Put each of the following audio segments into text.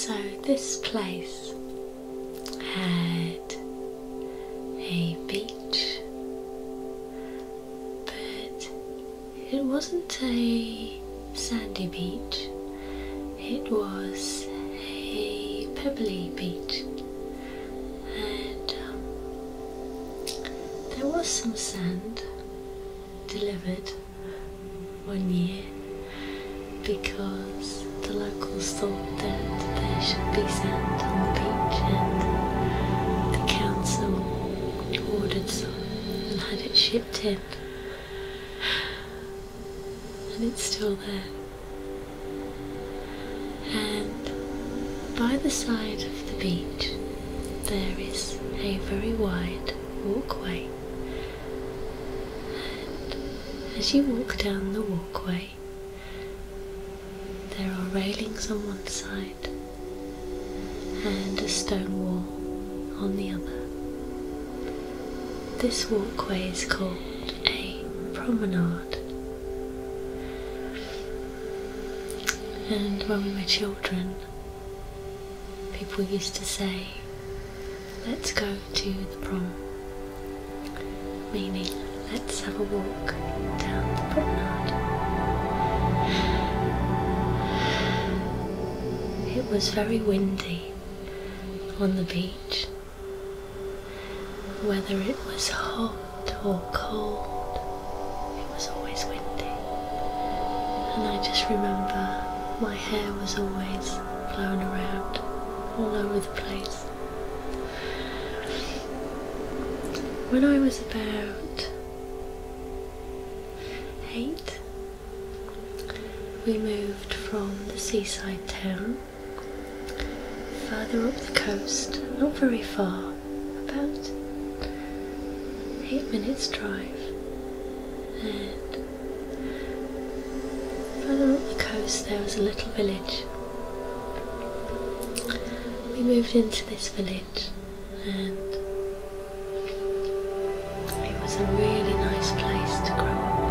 So this place had a beach, but it wasn't a sandy beach, it was a pebbly beach, and there was some sand delivered one year because the locals thought that there should be sand on the beach, and the council ordered some and had it shipped in, and it's still there. And by the side of the beach there is a very wide walkway, and as you walk down the walkway there are railings on one side and a stone wall on the other. This walkway is called a promenade, and when we were children people used to say, let's go to the prom, meaning let's have a walk down the promenade. It was very windy on the beach. Whether it was hot or cold, it was always windy. And I just remember my hair was always blown around all over the place. When I was about 8, we moved from the seaside town further up the coast, not very far, about 8 minutes drive, and further up the coast there was a little village. We moved into this village and it was a really nice place to grow up.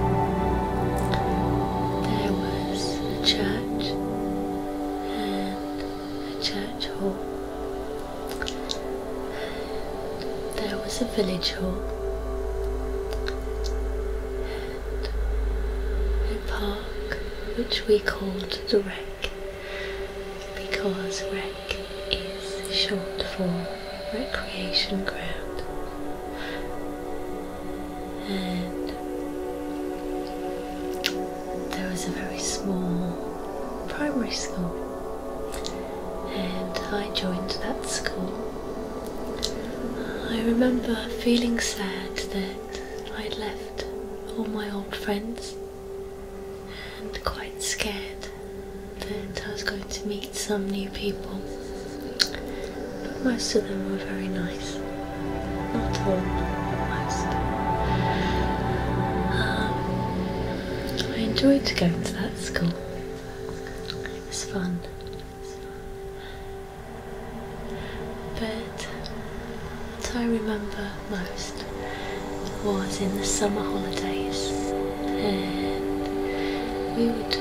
There was a church and a church hall. There was a village hall and a park which we called the Rec, because Rec is short for recreation ground. And there was a very small primary school, and I joined that school. I remember feeling sad that I'd left all my old friends, and quite scared that I was going to meet some new people, but most of them were very nice. Not all, most. I enjoyed going to that school. It was fun. But what I remember most was in the summer holidays, and we would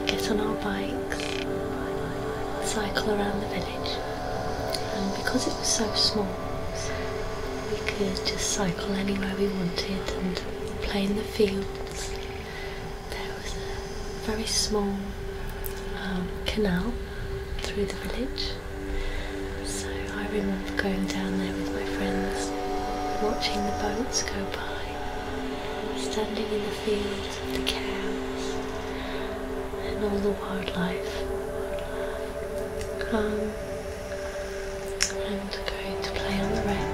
get on our bikes, cycle around the village, and because it was so small we could just cycle anywhere we wanted and play in the fields. There was a very small canal through the village, so I remember going down there with my friends, watching the boats go by, standing in the fields with the cows and all the wildlife, and going to play on the Rec,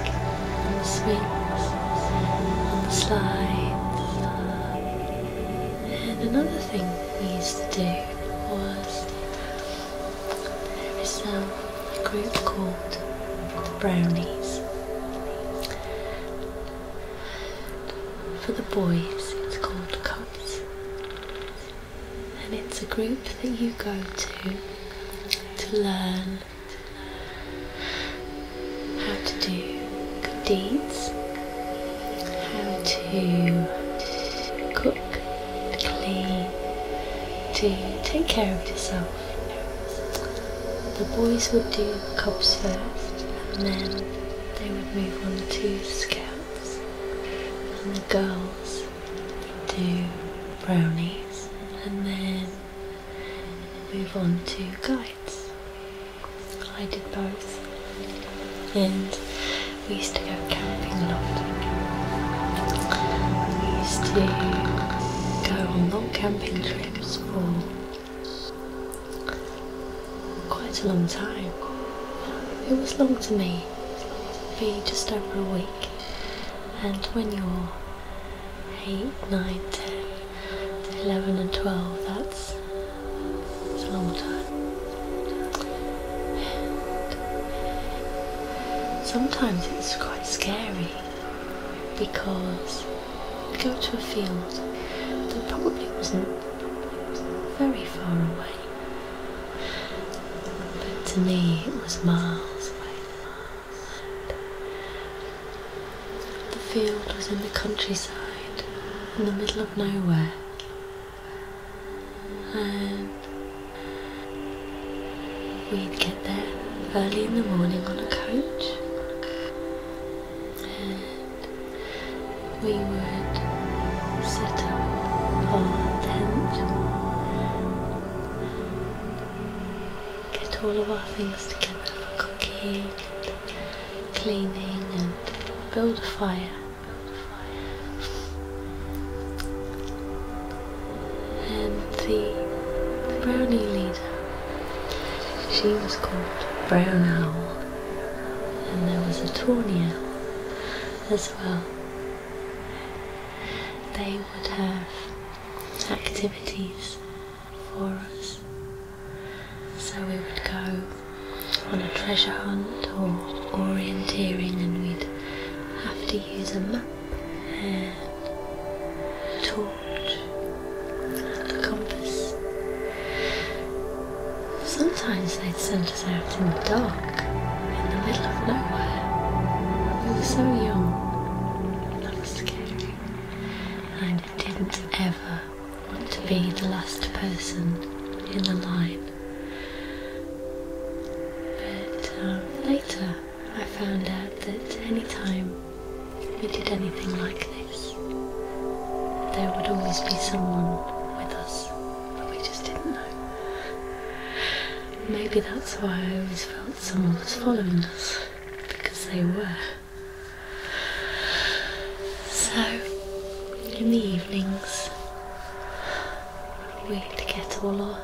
on the swings, on the slides. And another thing we used to do was, there is a group called the Brownies. For the boys it's called Cubs, and it's a group that you go to learn how to do good deeds, how to cook, to clean, to take care of yourself. the boys would do cubs first, and then they would move on to scouts, and the girls would do brownies, and then move on to guides. I did both, and we used to go camping a lot. We used to go on long camping trips for quite a long time. It was long to me, be just over a week, and when you're 8, 9, 10, 11 and 12, that's a long time. Sometimes it's quite scary because you go to a field that probably wasn't very far away, but to me it was miles away. The field was in the countryside, in the middle of nowhere, and we'd get there early in the morning on a coach. We would set up our tent, get all of our things together for cooking, cleaning, and build a fire. And the brownie leader, she was called Brown Owl, and there was a tawny owl as well. They would have activities for us, so we would go on a treasure hunt or orienteering, and we'd have to use a map and a torch and a compass. Sometimes they'd send us out in the dark, in the middle of nowhere. We were so young. And I didn't ever want to be the last person in the line. But later I found out that any time we did anything like this, there would always be someone with us, but we just didn't know. Maybe that's why I always felt someone was following us, because they were. So in the evenings, we'd get all our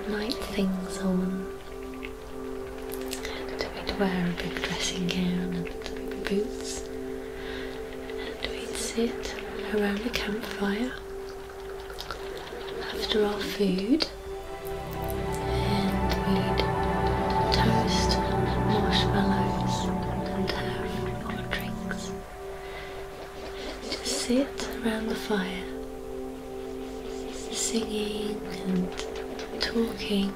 night things on, and we'd wear a big dressing gown and boots, and we'd sit around a campfire after our food, and we'd toast marshmallows and have our drinks. Sit around the fire, singing and talking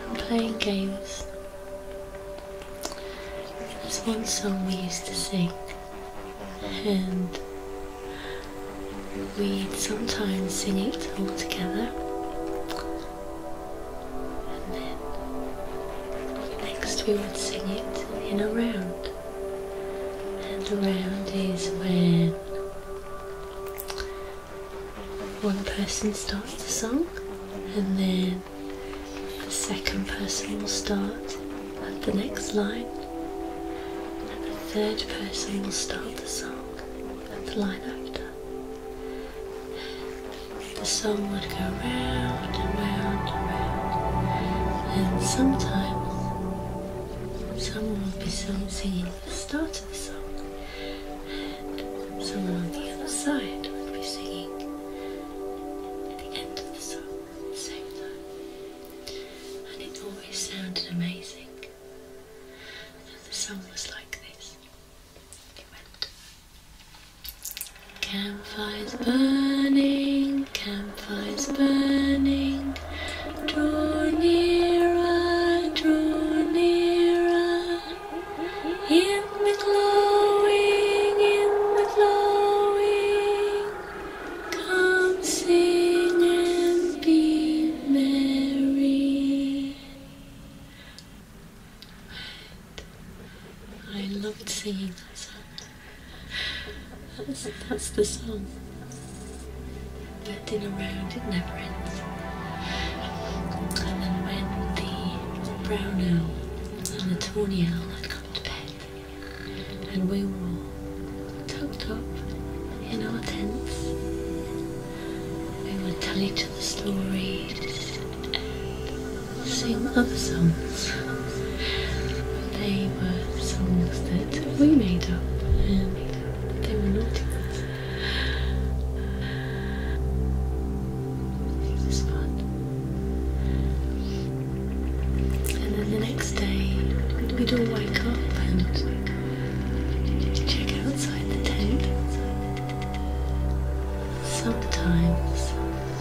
and playing games. There's one song we used to sing, and we'd sometimes sing it all together, and then next we would sing it in a round. And a round is when one person starts the song, and then the second person will start at the next line, and the third person will start the song at the line after. The song would go round and round and round, and sometimes someone would be singing at the start of the song, and someone on the other side would be singing amazing. And the song was like this. It went: campfires burning, campfires burning, draw nearer, draw nearer, in the glowing, come sing and be merry. singing that song. That's the song. Bending around, it never ends. And then when the brown owl and the tawny owl had gone to bed, and we were all tucked up in our tents, we would tell each other stories and sing other songs. They were songs that we made up, and they were naughty ones. It was fun. And then the next day, we'd all wake up and check outside the tent. Sometimes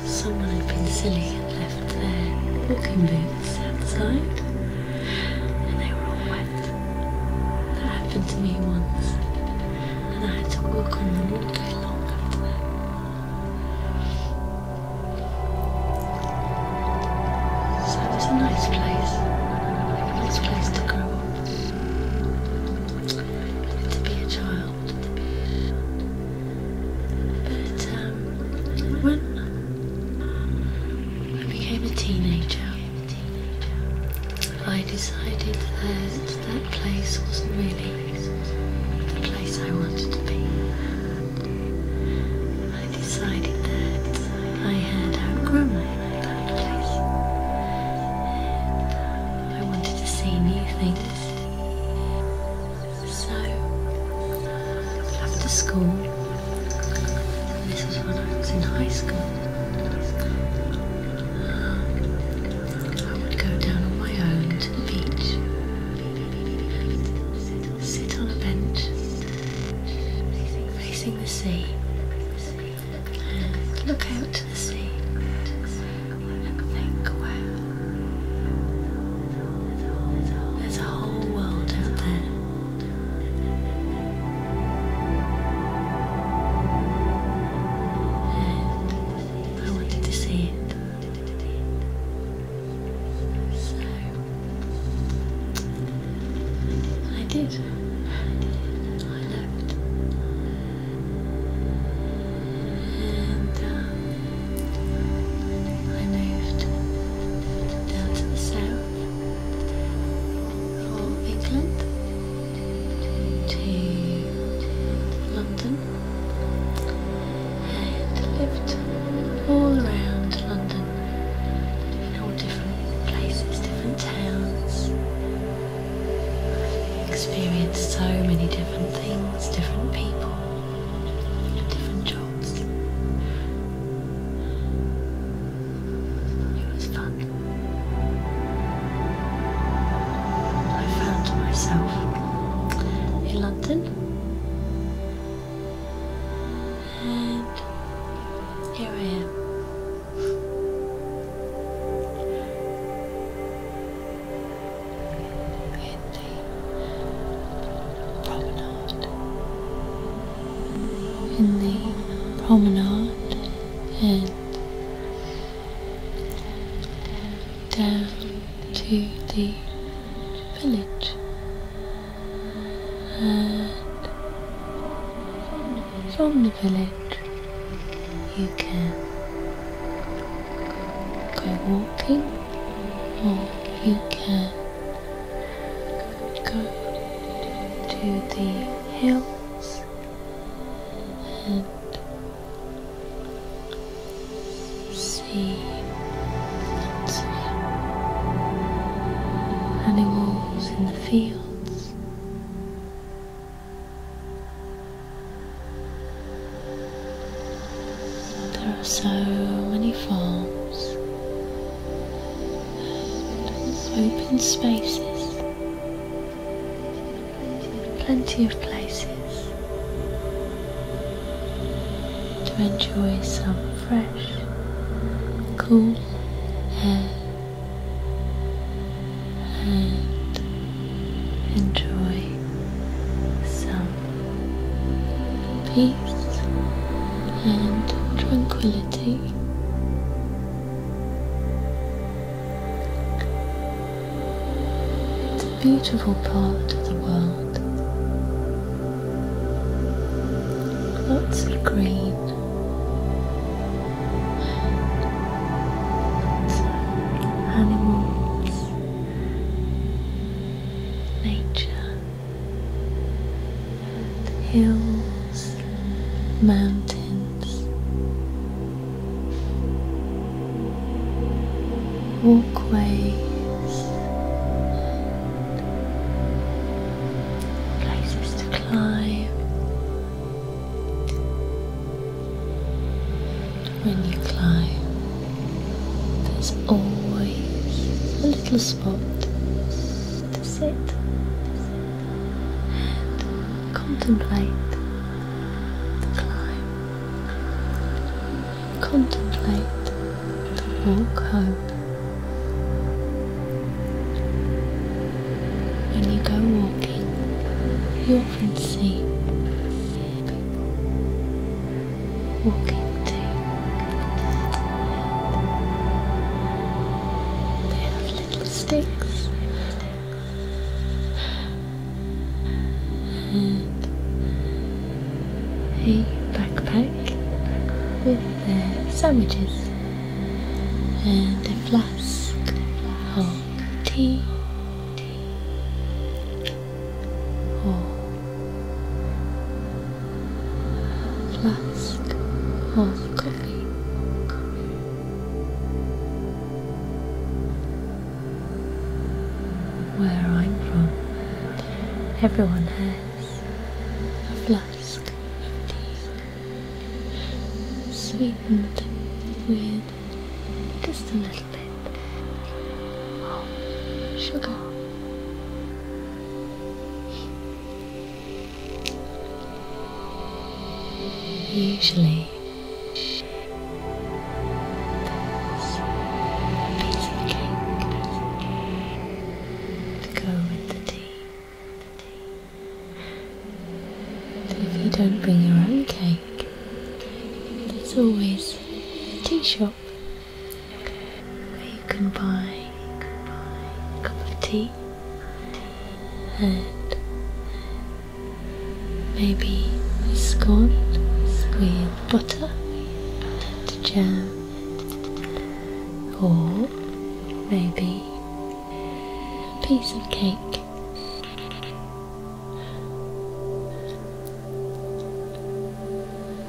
someone had been silly and left their walking boots outside, and they were all wet. That happened to me once, and I had to walk on them all day long after that. So it was a nice place to grow up, to be a child. But when I became a teenager, I decided that that place wasn't really the place I wanted to be. I decided that I had outgrown that place, and I wanted to see new things. So after school, and this was when I was in high school, I would go down on my own to the beach and sit on a bench facing the sea and look out to the sea and think, wow, there's a whole world out there. And I wanted to see it. So I did. I left. And I moved down to the south of England to London and lived all around London in all different places, different towns. Experienced so many different things, different people, different jobs. It was fun. I found myself in London, and here I am. In the promenade. And down to the village, and from the village you can go walking, or you can go to the hills and see lots of animals in the fields. There are so many farms and open spaces, plenty of places to enjoy some fresh, cool air and enjoy some peace and tranquility. It's a beautiful part of the world, animals, nature, hills, mountains, walkways, places to climb. When you climb, there's always a little spot to sit and contemplate the climb, contemplate the walk home. When you go walking, you often see people walking too. They have little sticks and a backpack with their sandwiches and a flask of tea or a flask of coffee. Where I'm from, everyone has a flask of tea, sweetened with just a little bit of sugar. Usually there's a piece of cake to go with the tea. And if you don't bring your own cake, there's always a tea shop where you can buy a cup of tea and maybe a scone with butter and jam, or maybe a piece of cake.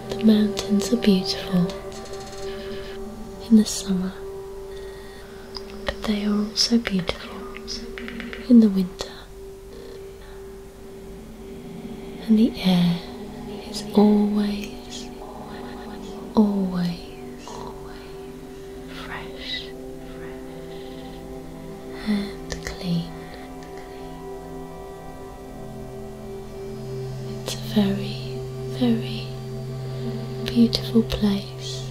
The mountains are beautiful in the summer, but they are also beautiful in the winter, and the air is always fresh and clean. It's a very, very beautiful place